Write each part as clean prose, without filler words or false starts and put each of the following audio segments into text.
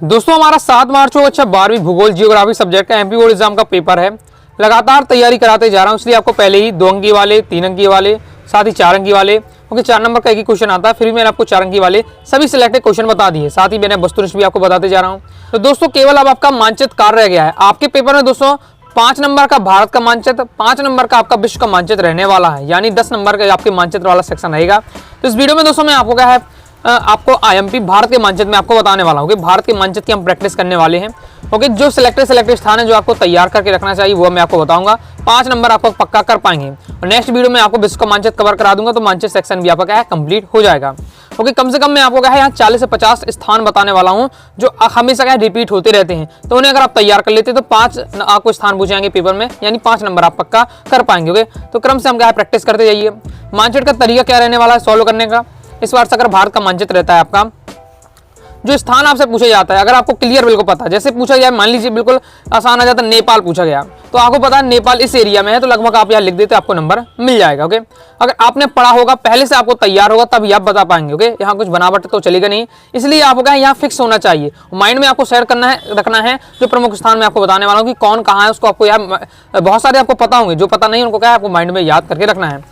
दोस्तों हमारा 7 मार्च को 12वीं भूगोल जियोग्राफी सब्जेक्ट का एमपी बोर्ड एग्जाम का पेपर है। लगातार तैयारी कराते जा रहा हूं, इसलिए आपको पहले ही 2 अंकी वाले, 3 अंकी वाले, साथ ही 4 अंकी वाले, क्योंकि 4 नंबर का एक ही क्वेश्चन आता है। फिर भी मैंने आपको 4 अंकी वाले सभी सिलेक्टेड क्वेश्चन बता दिए, साथ ही मैंने वस्तुनिष्ठ भी आपको बताते जा रहा हूँ। तो दोस्तों केवल अब आपका मानचित्र कार्य रह गया है। आपके पेपर में दोस्तों 5 नंबर का भारत का मानचित्र, 5 नंबर का आपका विश्व का मानचित्र रहने वाला है, यानी 10 नंबर का आपके मानचित्र वाला सेक्शन रहेगा। तो इस वीडियो में दोस्तों मैं आपको क्या है आपको आईएमपी भारत के मानचित्र में आपको बताने वाला हूँ कि भारत के मानचित्र की हम प्रैक्टिस करने वाले हैं। ओके, जो सिलेक्टेड स्थान है जो आपको तैयार करके रखना चाहिए वो मैं आपको बताऊंगा। 5 नंबर आपको पक्का कर पाएंगे और नेक्स्ट वीडियो में आपको विश्व का मानचित्र कवर करा दूंगा, तो मानचित्र सेक्शन भी आपका क्या है कंप्लीट हो जाएगा। ओके, कम से कम मैं आपको क्या है यहाँ 40 से 50 स्थान बताने वाला हूँ जो हमेशा क्या रिपीट होते रहते हैं। तो उन्हें अगर आप तैयार कर लेते तो 5 आपको स्थान पूछे जाएंगे पेपर में, यानी 5 नंबर आप पक्का कर पाएंगे। ओके, तो क्रम से हम क्या है प्रैक्टिस करते जाइए। मानचित्र का तरीका क्या रहने वाला है सॉल्व करने का। इस बार से अगर भारत का मानचित्र रहता है आपका, जो स्थान आपसे पूछा जाता है अगर आपको क्लियर बिल्कुल पता है, जैसे पूछा गया मान लीजिए बिल्कुल आसान आ जाता है, नेपाल पूछा गया तो आपको पता है नेपाल इस एरिया में है, तो लगभग आप यहाँ लिख देते आपको नंबर मिल जाएगा। ओके, अगर आपने पढ़ा होगा पहले से आपको तैयार होगा तभी आप बता पाएंगे। ओके, यहाँ कुछ बनावट तो चलेगा नहीं, इसलिए आपको क्या यहाँ फिक्स होना चाहिए। माइंड में आपको सेट करना है, रखना है जो प्रमुख स्थान में आपको बताने वाला हूँ कि कौन कहाँ है, उसको आपको यार बहुत सारे आपको पता होंगे, जो पता नहीं उनको क्या है आपको माइंड में याद करके रखना है।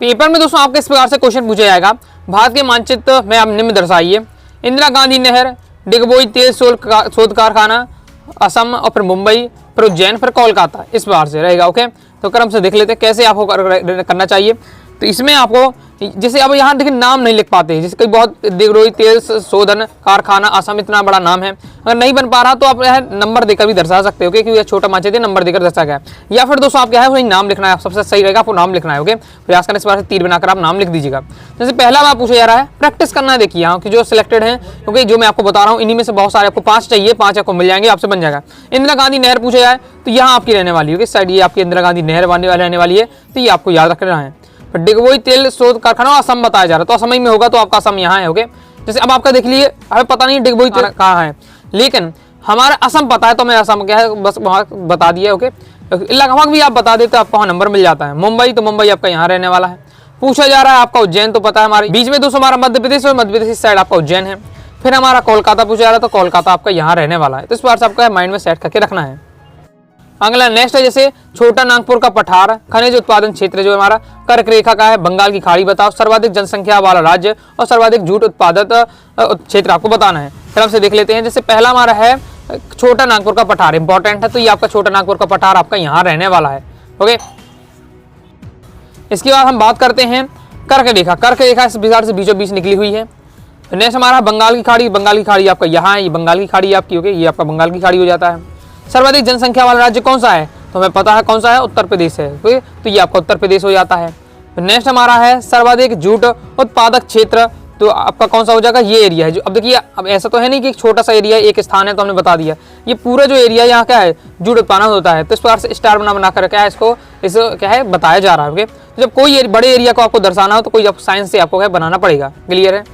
पेपर में दोस्तों आपके इस प्रकार से क्वेश्चन पूछा जाएगा। भारत के मानचित्र में आप निम्न दर्शाइए। इंदिरा गांधी नहर, डिगबोई तेल शोध कारखाना, असम और फिर मुंबई, फिर उज्जैन, फिर कोलकाता, इस बार से रहेगा। ओके, तो क्रम से देख लेते हैं कैसे आपको करना चाहिए। तो इसमें आपको जैसे अब यहाँ देखिए नाम नहीं लिख पाते, जैसे कई बहुत डिगबोई तेल शोधन कारखाना असम इतना बड़ा नाम है, अगर नहीं बन पा रहा तो आप नंबर देकर भी दर्शा सकते हो क्योंकि छोटा मानचित्र नंबर देकर दर्शा गया। या फिर दोस्तों आप क्या है वही नाम लिखना है, सबसे सही रहेगा आपको नाम लिखना है। ओके, प्रयास करने से तीर बनाकर आप नाम लिख दीजिएगा। जैसे पहला बार पूछा जा रहा है, प्रैक्टिस करना है। देखिए यहाँ की जो सिलेक्टेड है, क्योंकि जो मैं आपको बता रहा हूँ इन्हीं में से बहुत सारे आपको 5 चाहिए, 5 आपको मिल जाएंगे, आपसे बन जाएगा। इंदिरा गांधी नहर पूछा जाए तो यहाँ आपकी रहने वाली है, साइड ये आपकी इंदिरा गांधी नहर रहने वाली है, तो ये आपको याद रखना है। डिगबोई तेल शोध कारखाना असम बताया जा रहा है, तो असम ही में होगा, तो आपका असम यहाँ है। ओके, जैसे अब आपका देख लीजिए हमें पता नहीं डिगबोई तेल कहाँ है, लेकिन हमारा असम पता है तो मैं असम क्या है बस वहाँ बता दिया। ओके, लगभग भी आप बता देते तो आपको वहाँ नंबर मिल जाता है। मुंबई, तो मुंबई आपका यहाँ रहने वाला है। पूछा जा रहा है आपका उज्जैन, तो पता है हमारे बीच में दोस्तों हमारा मध्य प्रदेश और मध्य प्रदेश इस साइड आपका उज्जैन है। फिर हमारा कोलकाता पूछा जा रहा है, तो कोलकाता आपका यहाँ रहने वाला है। तो इस बार से आपका माइंड में सेट करके रखना है। अगला नेक्स्ट है जैसे छोटा नागपुर का पठार, खनिज उत्पादन क्षेत्र जो हमारा कर्क रेखा का है, बंगाल की खाड़ी बताओ, सर्वाधिक जनसंख्या वाला राज्य और सर्वाधिक जूट उत्पादक क्षेत्र आपको बताना है। क्रम से देख लेते हैं। जैसे पहला हमारा है छोटा नागपुर का पठार, इंपॉर्टेंट है, तो ये आपका छोटा नागपुर का पठार आपका यहाँ रहने वाला है। ओके, इसके बाद हम बात करते हैं कर्क रेखा। कर्क रेखा इस बिहार से बीचों बीच निकली हुई है। नेक्स्ट हमारा बंगाल की खाड़ी, बंगाल की खाड़ी आपका यहाँ है, ये बंगाल की खाड़ी आपकी। ओके, ये आपका बंगाल की खाड़ी हो जाता है। सर्वाधिक जनसंख्या वाला राज्य कौन सा है, तो हमें पता है कौन सा है, उत्तर प्रदेश है। तो ये आपका उत्तर प्रदेश हो जाता है। नेक्स्ट हमारा है सर्वाधिक जूट उत्पादक क्षेत्र, तो आपका कौन सा हो जाएगा, ये एरिया है। जो अब देखिए अब ऐसा तो है नहीं कि एक छोटा सा एरिया एक स्थान है तो हमने बता दिया, ये पूरा जो एरिया यहाँ क्या है जूट उत्पादन होता है। तो इस प्रकार से स्टार बना कर क्या है इसको क्या है बताया जा रहा है। ओके, तो जब कोई बड़े एरिया को आपको दर्शाना हो तो कोई साइंस से आपको क्या बनाना पड़ेगा। क्लियर है।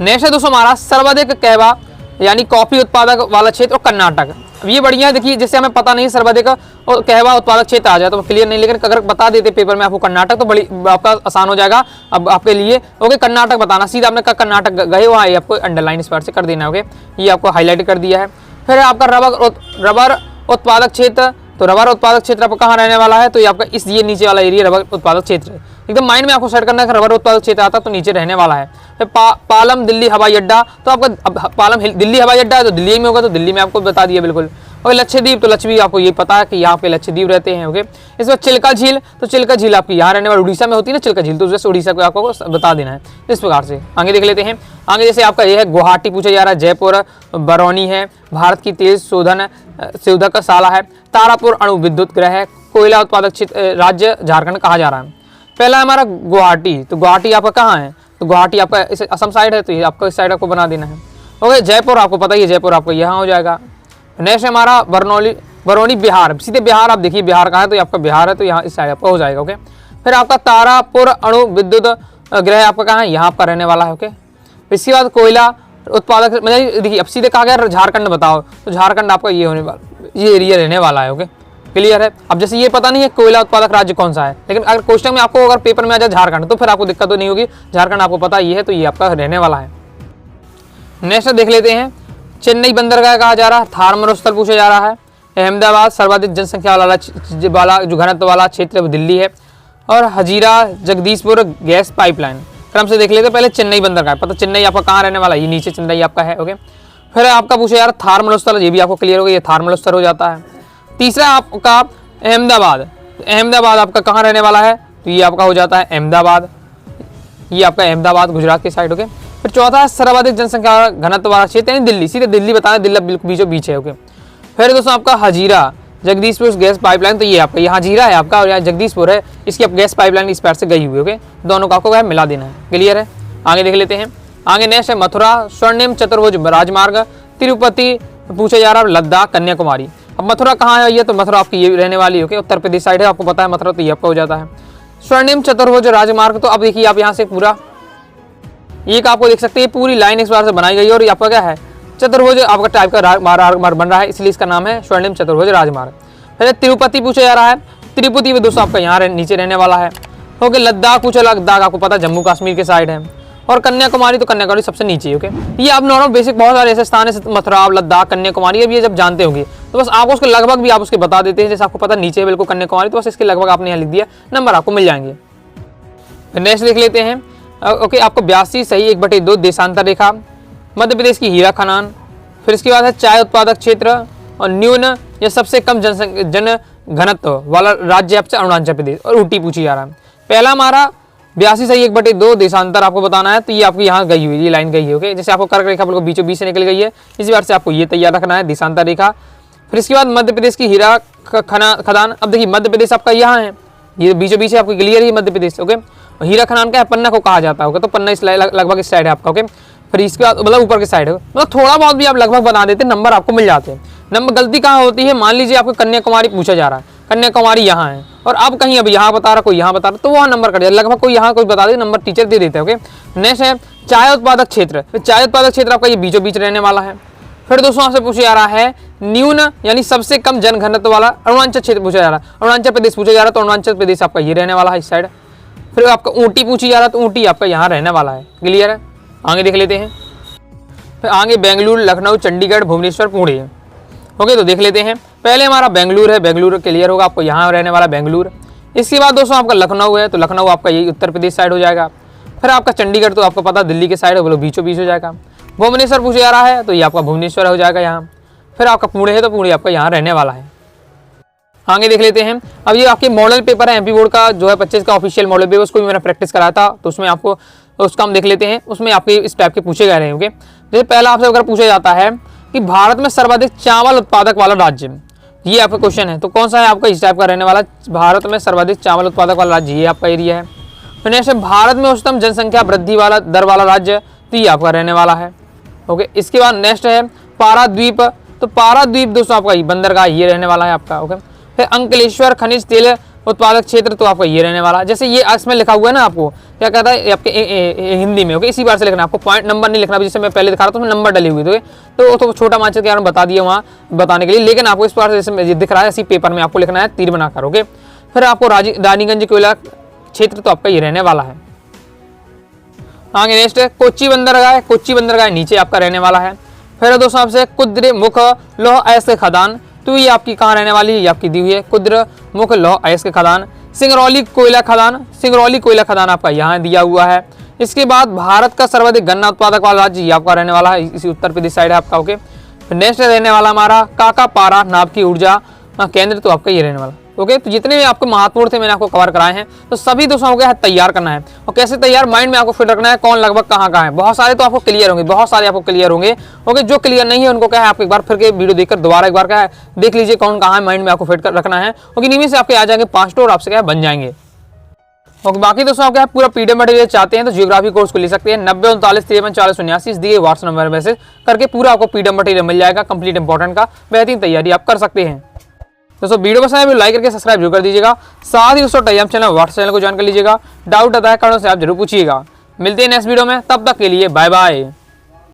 नेक्स्ट है दोस्तों हमारा सर्वाधिक कहवा यानी कॉफी उत्पादक वाला क्षेत्र और कर्नाटक। अब ये बढ़िया देखिए, जैसे हमें पता नहीं सर्वाधिक कहवा उत्पादक क्षेत्र आ जाए तो क्लियर नहीं, लेकिन अगर बता देते पेपर में आपको कर्नाटक तो बड़ी आपका आसान हो जाएगा अब आपके लिए। ओके, कर्नाटक बताना, सीधा आपने कर्नाटक गए वहाँ आपको अंडरलाइन इस बार से कर देना है। ओके, ये आपको हाईलाइट कर दिया है। फिर आपका रबर उत्पादक क्षेत्र, तो रबर उत्पादक क्षेत्र आपको कहाँ रहने वाला है, तो ये आपका इस ये नीचे वाला एरिया रबर उत्पादक क्षेत्र है। एकदम माइंड में आपको सेट करना है कि रबर उत्पादक क्षेत्र आता तो नीचे रहने वाला है। फिर पालम दिल्ली हवाई अड्डा, तो आपका पालम दिल्ली हवाई अड्डा है तो दिल्ली में होगा, तो दिल्ली में आपको बता दिया बिल्कुल। और लक्षद्वीप, तो लक्षद्वीप आपको ये पता है कि यहाँ पे लक्षद्वीप रहते हैं। ओके, इस बार चिल्का झील, तो चिल्का झील आपकी यहाँ रहने वाली उड़ीसा में होती है ना चिल्का झील, तो जैसे उड़ीसा को आपको बता देना है। इस प्रकार से आगे देख लेते हैं। आगे जैसे आपका ये है गुवाहाटी पूछा जा रहा है, जयपुर बरौनी है, भारत की तेल शोधक शाला है, तारापुर अणु विद्युत गृह है, कोयला उत्पादक क्षेत्र राज्य झारखंड कहा जा रहा है। पहला हमारा गुवाहाटी, तो गुवाहाटी आपका कहाँ है, तो गुवाहाटी आपका इस असम साइड है, तो ये आपका इस साइड आपको बना देना है। ओके, जयपुर आपको पता ही है, जयपुर आपको यहाँ हो जाएगा। नेक्स्ट हमारा बरौनी बिहार, सीधे बिहार आप देखिए बिहार कहाँ है, तो ये आपका बिहार है, तो यहाँ इस साइड आपका हो जाएगा। ओके, फिर आपका तारापुर अणु विद्युत गृह आपका कहाँ है, यहाँ आपका रहने वाला है। ओके, इसके बाद कोयला उत्पादक मतलब देखिए अब सीधे कहा गया झारखंड बताओ, तो झारखंड आपका ये होने वाला, ये एरिया रहने वाला है। ओके, क्लियर है। अब जैसे ये पता नहीं है कोयला उत्पादक राज्य कौन सा है, लेकिन अगर क्वेश्चन में आपको अगर पेपर में आ जाए झारखंड तो फिर आपको दिक्कत तो नहीं होगी, झारखंड आपको पता ये है तो ये आपका रहने वाला है। नेक्स्ट देख लेते हैं चेन्नई बंदरगाह कहा जा रहा है, थार मरुस्थल पूछा जा रहा है, अहमदाबाद सर्वाधिक जनसंख्या वाला जो घनत्व वाला क्षेत्र वो दिल्ली है, और हजीरा जगदीशपुर गैस पाइपलाइन। क्रम से देख लेते हैं, पहले चेन्नई बंदरगाह, पता चेन्नई आपका कहाँ रहने वाला है, ये नीचे चेन्नई आपका है। ओके, फिर आपका पूछा जा रहा है थार मरुस्थल, ये भी आपको क्लियर हो गया, ये थार मरुस्थल हो जाता है। तीसरा आपका अहमदाबाद, अहमदाबाद आपका कहाँ रहने वाला है, तो ये आपका हो जाता है अहमदाबाद, ये आपका अहमदाबाद गुजरात की साइड। ओके, फिर चौथा है सर्वाधिक जनसंख्या घनत्व वाला क्षेत्र यानी दिल्ली, सीधे दिल्ली बताना, दिल्ली बिल्कुल बीचों बीच है। ओके, फिर दोस्तों आपका हजीरा जगदीशपुर गैस पाइपलाइन, तो ये आपका यहाँ हजीरा है आपका और यहाँ जगदीशपुर है, इसकी अब गैस पाइपलाइन इस पैर से गई हुई। ओके, दोनों का आपको मिला देना है, क्लियर है। आगे देख लेते हैं, आगे नेक्स्ट है मथुरा स्वर्णिम चतुर्भुज राजमार्ग, तिरुपति पूछा जा रहा है, लद्दाख, कन्याकुमारी। अब मथुरा कहाँ है, ये तो मथुरा आपकी ये रहने वाली है, उत्तर प्रदेश साइड है, आपको पता है मथुरा, तो ये आपका हो जाता है। स्वर्णिम चतुर्भुज राजमार्ग, तो अब देखिए आप यहाँ से पूरा एक आपको देख सकते हैं पूरी लाइन इस बार से बनाई गई है, और ये आपका क्या है चतुर्भुज आपका टाइप का राजमार्ग बन रहा है, इसलिए इसका नाम है स्वर्णिम चतुर्भुज राजमार्ग। फिर तिरुपति पूछा जा रहा है, तिरुपति भी दोस्तों आपका यहाँ नीचे रहने वाला है। ओके, लद्दाख पूछा, लद्दाख आपको पता जम्मू कश्मीर के साइड है, और कन्याकुमारी, तो कन्याकुमारी सबसे नीचे। ओके, ये आप नॉर्मल बेसिक बहुत सारे ऐसे स्थान है, मथुरा, लद्दाख, कन्याकुमारी, अब ये जब जानते होंगे तो बस आपको उसके लगभग भी आप उसके बता देते हैं, जैसे आपको पता नीचे है बिल्कुल कन्याकुमारी, तो बस इसके लगभग आपने यहाँ लिख दिया, नंबर आपको मिल जाएंगे। फिर नेक्स्ट देख लेते हैं। ओके, आपको 82 सही 1/2 देशांतर रेखा, मध्य प्रदेश की हीरा खनान, फिर इसके बाद है चाय उत्पादक क्षेत्र, और न्यून या सबसे कम जन घनत्व वाला राज्य आपसे अरुणाचल प्रदेश, और ऊटी पूछी जा रहा है। पहला हमारा 82 सही 1/2 देशांतर आपको बताना है, तो ये आपकी यहाँ गई हुई, ये लाइन गई है। ओके, जैसे आपको कर्क रेखा बिल्कुल बीचों बीच से निकल गई है, इसी बार से आपको ये तैयार रखना है देशांतर रेखा। फिर इसके बाद मध्य प्रदेश की हीरा खदान, अब देखिए मध्य प्रदेश आपका यहाँ है, ये बीचों बीच आपको क्लियर है मध्य प्रदेश। ओके, हीरा खदान का है, पन्ना को कहा जाता है, तो पन्ना इस लगभग इस साइड है आपका। ओके, फिर इसके बाद मतलब ऊपर के साइड है, मतलब थोड़ा बहुत भी आप लगभग बता देते हैं, नंबर आपको मिल जाते हैं। नंबर गलती कहाँ होती है, मान लीजिए आपको कन्याकुमारी पूछा जा रहा है, कन्याकुमारी यहाँ है, और अब कहीं अब यहाँ बता रहा, कोई यहाँ बता रहा, तो वहाँ नंबर कट जाए, लगभग कोई यहाँ कोई बता दे, नंबर टीचर दे देते हैं। ओके, नेक्स्ट है चाय उत्पादक क्षेत्र, चाय उत्पादक क्षेत्र आपका ये बीचों बीच रहने वाला है। फिर दोस्तों आपसे पूछा जा रहा है न्यून यानी सबसे कम जन घनत्व वाला अरुणाचल क्षेत्र पूछा जा रहा है, अरुणाचल प्रदेश पूछा जा रहा है, तो अरुणाचल प्रदेश आपका ये रहने वाला है इस साइड। फिर आपका ऊटी पूछी जा रहा है, तो ऊटी आपका यहाँ रहने वाला है, क्लियर है। आगे देख लेते हैं, फिर आगे बेंगलुरु, लखनऊ, चंडीगढ़, भुवनेश्वर, पुणे। ओके, तो देख लेते हैं, पहले हमारा बेंगलुरु है, बेंगलुरु क्लियर होगा आपको, यहाँ रहने वाला बेंगलुरु। इसके बाद दोस्तों आपका लखनऊ है, तो लखनऊ आपका यही उत्तर प्रदेश साइड हो जाएगा। फिर आपका चंडीगढ़, तो आपको पता दिल्ली के साइड है, बोलो बीचों बीच हो जाएगा। भुवनेश्वर पूछा जा रहा है, तो ये आपका भुवनेश्वर हो जाएगा यहाँ। फिर आपका पुणे है, तो पुणे आपका यहाँ रहने वाला है। आगे देख लेते हैं, अब ये आपके मॉडल पेपर है एमपी बोर्ड का जो है 25 का ऑफिशियल मॉडल पेपर, उसको भी मैंने प्रैक्टिस कराया था, तो उसमें आपको उसका हम देख लेते हैं, उसमें आपके इस टाइप के पूछे गए होंगे। जैसे पहला आपसे अगर पूछा जाता है कि भारत में सर्वाधिक चावल उत्पादक वाला राज्य, ये आपका क्वेश्चन है, तो कौन सा है आपका इस टाइप का रहने वाला, भारत में सर्वाधिक चावल उत्पादक वाला राज्य, ये आपका एरिया है। फिर नेक्स्ट है भारत में उच्चतम जनसंख्या वृद्धि वाला दर वाला राज्य, तो ये आपका रहने वाला है। ओके, इसके बाद नेक्स्ट है पाराद्वीप, तो पाराद्वीप दोस्तों आपका बंदरगाह ये रहने वाला है आपका। ओके, फिर अंकलेश्वर खनिज तेल उत्पादक क्षेत्र, तो आपका ये रहने वाला, जैसे ये इसमें लिखा हुआ है ना, आपको क्या कहता है आपके हिंदी में। ओके, इसी बार से लिखना, आपको पॉइंट नंबर नहीं लिखना, जैसे मैं पहले दिखा रहा था उसमें नंबर डले हुए थे, तो छोटा मानचित्र के कारण बता दिए वहाँ बताने के लिए, लेकिन आपको इस बार जैसे दिख रहा है इसी पेपर में आपको लिखना है तीर बनाकर। ओके, फिर आपको रानीगंज कोयला क्षेत्र, तो आपका ये रहने वाला है। आगे नेक्स्ट है कोच्चि बंदरगाह, कोच्चि बंदरगाह नीचे आपका रहने वाला है। फिर दोस्तों आपसे कुद्रेमुख लौह अयस्क खदान, तो ये आपकी कहाँ रहने वाली है, ये आपकी दी हुई है कुद्रेमुख लौह अयस्क खदान। सिंगरौली कोयला खदान, सिंगरौली कोयला खदान आपका यहाँ दिया हुआ है। इसके बाद भारत का सर्वाधिक गन्ना उत्पादक वाला राज्य ये आपका रहने वाला है, इसी उत्तर प्रदेश साइड है आपका। ओके, नेक्स्ट रहने वाला हमारा काकापारा नाभ की ऊर्जा केंद्र, तो आपका ये रहने वाला। ओके, तो जितने भी आपको महत्वपूर्ण थे मैंने आपको कवर कराए हैं, तो सभी दोस्तों को तैयार करना है, और कैसे तैयार माइंड में आपको फिट रखना है, कौन लगभग कहाँ है। बहुत सारे तो आपको क्लियर होंगे, बहुत सारे आपको क्लियर होंगे। ओके, जो क्लियर नहीं है उनको क्या है आप एक बार फिर के वीडियो देखकर दोबारा एक बार क्या है देख लीजिए कौन कहाँ है, माइंड में आपको फिट कर रखना है। ओके, इनमें से आपके आ जाएंगे 5 तो और आपसे क्या बन जाएंगे। ओके, बाकी दोस्तों आप क्या पूरा पीडीएफ मटेरियल चाहते हैं तो जियोग्राफी कोर्स को ले सकते हैं, 90 39 53 479 इस दिए व्हाट्सएप नंबर मैसेज करके पूरा आपको पीडीएफ मटेरियल मिल जाएगा, कंप्लीट इंपॉर्टेंट का बेहतरीन तैयारी आप कर सकते हैं। दोस्तों वीडियो पसंद आए लाइक करके सब्सक्राइब जरूर कर दीजिएगा, साथ ही दोस्तों टेलीग्राम चैनल व्हाट्सएप चैनल को ज्वाइन कर लीजिएगा। डाउट आता है कारण से आप जरूर पूछिएगा। मिलते हैं नेक्स्ट वीडियो में, तब तक के लिए बाय बाय।